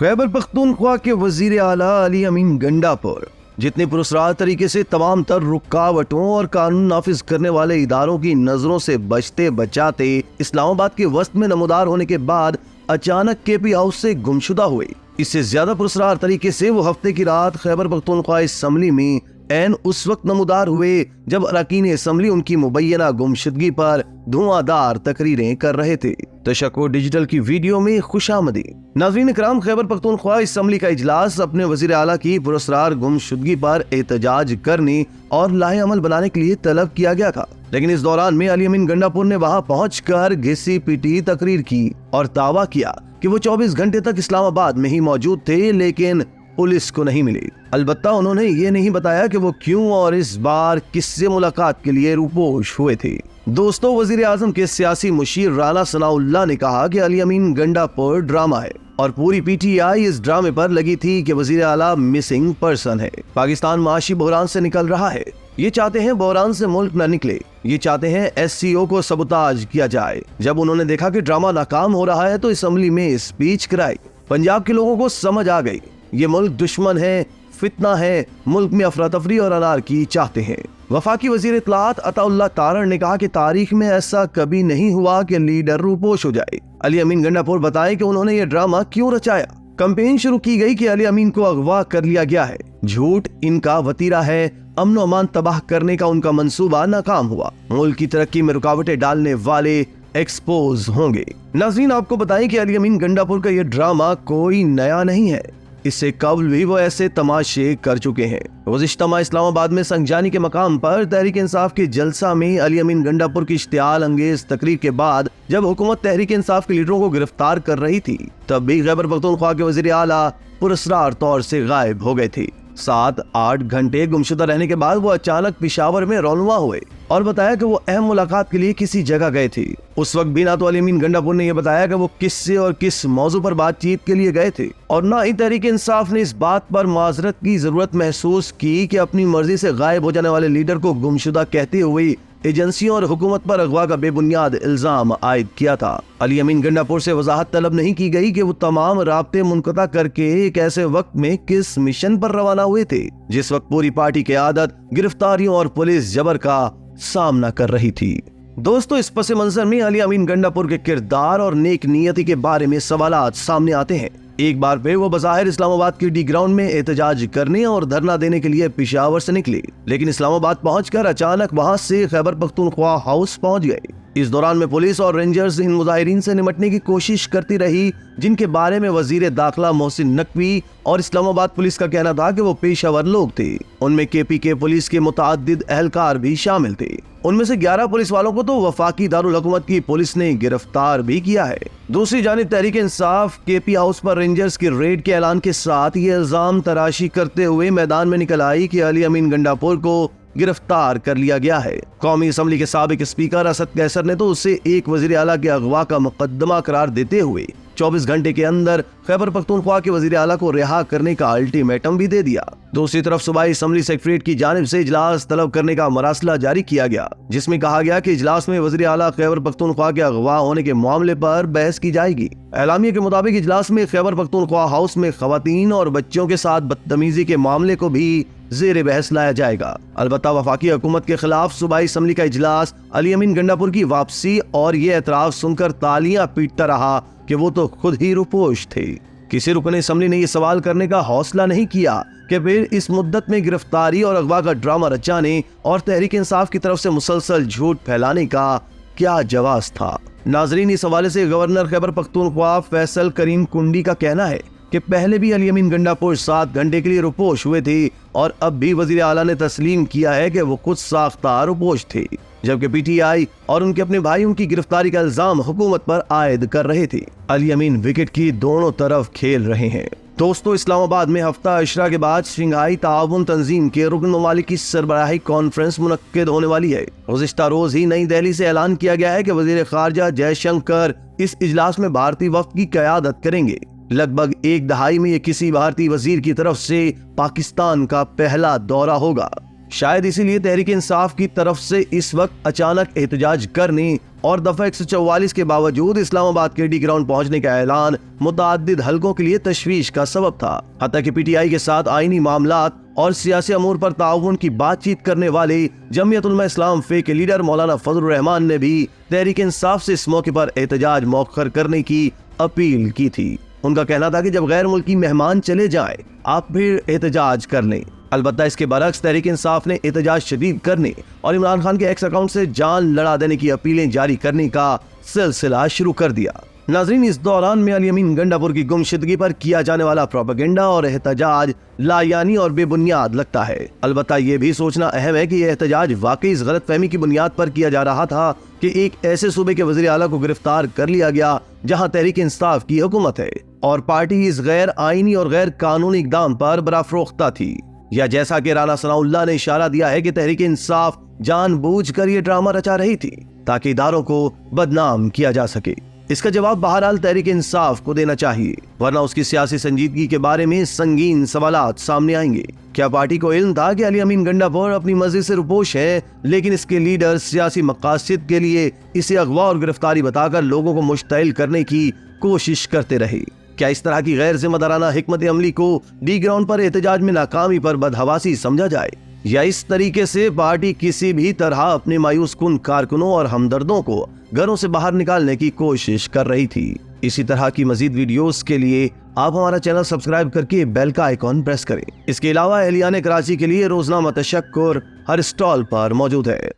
खैबर पख्तूनख्वा के वजीर आला अली अमीन गंडापुर जितने पुरस्कार तरीके से तमाम तर रुकावटों और कानून नाफिज करने वाले इदारों की नजरों से बचते बचाते इस्लामाबाद के वस्त में नमूदार होने के बाद अचानक केपी हाउस से गुमशुदा हुए, इससे ज्यादा पुरस्कार तरीके से वो हफ्ते की रात खैबर पख्तूनख्वा असम्बली में एन उस वक्त नमूदार हुए जब अरकान असम्बली उनकी मुबैना गुमशुदगी पर धुआंधार तकरीरें कर रहे थे। तशक्कुर डिजिटल की वीडियो में खुशामदी। नाज़रीन इकराम, खैबर पख्तूनख्वा असम्बली का इजलास अपने वजीर आला की पुरस्कार गुमशुदगी पर एहतजाज करने और लाहे अमल बनाने के लिए तलब किया गया था, लेकिन इस दौरान में अली अमीन गंडापुर ने वहां पहुंचकर घिसी पिटी तकरीर की और दावा किया कि वो 24 घंटे तक इस्लामाबाद में ही मौजूद थे, लेकिन पुलिस को नहीं मिली। अलबत्ता उन्होंने ये नहीं बताया कि वो क्यों और इस बार किससे मुलाकात के लिए रूपोश हुए थे। दोस्तों, वजीर आजम के सियासी मुशीर राना सनाउल्लाह ने कहा कि अली अमीन गंडापुर ड्रामा है और पूरी पीटीआई इस ड्रामे पर लगी थी कि वजीर आला मिसिंग पर्सन है। पाकिस्तान माशी बहरान से निकल रहा है, ये चाहते हैं बहरान से मुल्क न निकले, ये चाहते हैं SCO को सबुताज किया जाए। जब उन्होंने देखा कि ड्रामा नाकाम हो रहा है तो असम्बली में स्पीच कराई। पंजाब के लोगों को समझ आ गई ये मुल्क दुश्मन है, फितना है, मुल्क में अफरा तफरी और अनारकी चाहते हैं। वफाकी वजीर इत्तलात अताउल्लाह तारण ने कहा कि तारीख में ऐसा कभी नहीं हुआ कि लीडर रूपोश हो जाए। अली अमीन गंडापुर बताएं कि उन्होंने ये ड्रामा क्यों रचाया। कैंपेन शुरू की गई कि अली अमीन को अगवा कर लिया गया है, झूठ इनका वतीरा है, अमन अमान तबाह करने का उनका मंसूबा नाकाम हुआ, मुल्क की तरक्की में रुकावटें डालने वाले एक्सपोज होंगे। नाज़रीन, आपको बताएं कि अली अमीन गंडापुर का ये ड्रामा कोई नया नहीं है, इससे कबल भी वो ऐसे तमाशे कर चुके हैं। गुज़िश्ता माह इस्लामाबाद में संगजानी के मकाम पर तहरीक इंसाफ के जलसा में अली अमीन गंडापुर की इश्तियाल अंगेज तकरीर के बाद जब हुकूमत तहरीक इंसाफ के लीडरों को गिरफ्तार कर रही थी, तब भी खैबर पख्तूनख्वा के वजीर आला पुरस्कार तौर से गायब हो गए थे। 7-8 घंटे गुमशुदा रहने के बाद वो अचानक पेशावर में रौनवा हुए और बताया कि वो अहम मुलाकात के लिए किसी जगह गए थे। उस वक्त भी ना तो अली अमीन गंडापुर ने यह बताया कि वो किससे और किस मौजू पर बातचीत के लिए गए थे, और ना ही तहरीक इंसाफ ने इस बात पर माजरत की जरूरत महसूस की कि अपनी मर्जी से गायब हो जाने वाले लीडर को गुमशुदा कहते हुए एजेंसियों और हुकूमत पर अगवा का बेबुनियाद इल्जाम आयद किया था। अली अमीन गंडापुर से वजाहत तलब नहीं की गई कि वो तमाम राब्ते मुनक़ता करके एक ऐसे वक्त में किस मिशन पर रवाना हुए थे जिस वक्त पूरी पार्टी की आदत गिरफ्तारियों और पुलिस जबर का सामना कर रही थी। दोस्तों, इस पस मंजर में अली अमीन गंडापुर के किरदार और नेक नियति के बारे में सवालात सामने आते हैं। एक बार फिर वो बज़ाहिर इस्लामाबाद की डी ग्राउंड में एहतजाज करने और धरना देने के लिए पेशावर से निकले, लेकिन इस्लामाबाद पहुंचकर अचानक वहां से खैबर पख्तूनख्वा हाउस पहुंच गए। इस दौरान में पुलिस और रेंजर्स इन मुजाहिरीन से निपटने की कोशिश करती रही, जिनके बारे में वजीर दाखिला मोहसिन नकवी और इस्लामाबाद पुलिस का कहना था कि वो पेशावर लोग थे। उनमें KPK पुलिस के मुताद्दिद अहलकार भी शामिल थे। उनमें से 11 पुलिस वालों को तो वफाकी दारुल हुकूमत की पुलिस ने गिरफ्तार भी किया है। दूसरी जानिब तहरीक इंसाफ KP हाउस पर रेंजर्स की रेड के ऐलान के साथ ये इल्जाम तराशी करते हुए मैदान में निकल आई कि अली अमीन गंडापुर को गिरफ्तार कर लिया गया है। कौमी असम्बली के साबिक स्पीकर असद कैसर ने तो उसे एक वजीर आला के अगवा का मुकदमा करार देते हुए 24 घंटे के अंदर खैबर पख्तूनख्वा के वजीर आला को रिहा करने का अल्टीमेटम भी दे दिया। दूसरी तरफ सूबाई असम्बली सेक्रेटरीट की जानिब से इजलास तलब करने का मरासला जारी किया गया, जिसमें कहा गया कि इजलास में वजीर आला खैबर पख्तूनख्वा के अगवा होने के मामले पर बहस की जाएगी। एलामिया के मुताबिक इजलास में खैबर पख्तूनख्वा हाउस में खवातीन और बच्चों के साथ बदतमीजी के मामले को भी ज़ेरे बहस लाया जाएगा। अलबत्ता वफाकी हुकूमत के खिलाफ सूबाई असम्बली का इजलास अली अमीन गंडापुर की वापसी और ये एतराफ़ सुनकर तालियां पीटता रहा कि वो तो खुद ही रुपोश थे। किसी रुकने असम्बली ने ये सवाल करने का हौसला नहीं किया कि फिर इस मुद्दत में गिरफ्तारी और अगवा का ड्रामा रचाने और तहरीक इंसाफ की तरफ से मुसलसल झूठ फैलाने का क्या जवाब था। नाजरीन, इस हवाले से गवर्नर खैबर पख्तूनख्वा फैसल करीम कुंडी का कहना है कि पहले भी अली अमीन गंडापुर 7 घंटे के लिए रुपोश हुए थे और अब भी वजीर आला ने तस्लीम किया है कि वो खुद साख्ता रुपोश थे, जबकि PTI और उनके अपने भाइयों की गिरफ्तारी का इल्जाम हुकूमत पर आयद कर रहे थे। अली अमीन विकेट की दोनों तरफ खेल रहे हैं। दोस्तों, इस्लामाबाद में हफ्ता अशरा के बाद शंघाई ताउन तंजीम के रुकन ममालिक की सरबराही कॉन्फ्रेंस मुनक्किद होने वाली है। गुज़िश्ता रोज ही नई दिल्ली से ऐलान किया गया है कि वजीर खारजा जयशंकर इस इजलास में भारतीय वफ्द की क़यादत करेंगे। लगभग एक दहाई में ये किसी भारतीय वजीर की तरफ से पाकिस्तान का पहला दौरा होगा। शायद इसीलिए तहरीक इंसाफ की तरफ से इस वक्त अचानक एहतजाज करने और दफा 144 के बावजूद इस्लामाबाद के डी ग्राउंड पहुंचने का ऐलान मुतअद्दिद हलकों के लिए तशवीश का सबब था। हत्ता कि पीटीआई के साथ आईनी मामलात और सियासी अमूर पर ताउन की बातचीत करने वाले जमीयत उलमा इस्लाम फे के लीडर मौलाना फजलुर रहमान ने भी तहरीक इंसाफ से इस मौके पर एहतजाज मौखर करने की अपील की थी। उनका कहना था कि जब गैर मुल्की मेहमान चले जाएं, आप फिर एहतजाज कर लें। अलबत्ता इसके बरक्स तहरीक इंसाफ ने एहतजाज शदीद करने और इमरान खान के एक्स अकाउंट से जान लड़ा देने की अपीलें जारी करने का सिलसिला शुरू कर दिया। नाजरीन, इस दौरान में अली अमीन गंडापुर की गुमशुदगी पर किया जाने वाला प्रोपेगेंडा और एहतजाज लायानी और बेबुनियाद लगता है। अलबत्ता ये भी सोचना अहम है कि यह एहतजाज वाकई इस गलतफहमी की बुनियाद पर किया जा रहा था कि एक ऐसे सूबे के वज़ीर आला को गिरफ्तार कर लिया गया जहां तहरीक इंसाफ की हुकूमत है और पार्टी इस गैर आईनी और गैर कानूनी इक़दाम पर बराफरोख्ता थी, या जैसा कि राना सनाउल्लाह ने इशारा दिया है कि तहरीक इंसाफ जानबूझकर ये ड्रामा रचा रही थी ताकि इदारों को बदनाम किया जा सके। इसका जवाब बहरहाल तहरीक इंसाफ को देना चाहिए, वरना उसकी सियासी संजीदगी के बारे में संगीन सवालात सामने आएंगे। क्या पार्टी को इल्म था कि अली अमीन गंडापुर अपनी मर्जी से रुपोश है, लेकिन इसके लीडर सियासी मकासद के लिए इसे अगवा और गिरफ्तारी बताकर लोगों को मुश्तइल करने की कोशिश करते रहे? क्या इस तरह की गैर जिम्मेदाराना हिकमत अमली को डी ग्राउंड पर एहतजाज में नाकामी पर बदहवासी समझा जाए, या इस तरीके से पार्टी किसी भी तरह अपने मायूस कुन कारकुनों और हमदर्दों को घरों से बाहर निकालने की कोशिश कर रही थी? इसी तरह की मजीद वीडियोस के लिए आप हमारा चैनल सब्सक्राइब करके बेल का आइकॉन प्रेस करें। इसके अलावा एहलियाने कराची के लिए रोजनामा तशक्कुर हर स्टॉल पर मौजूद है।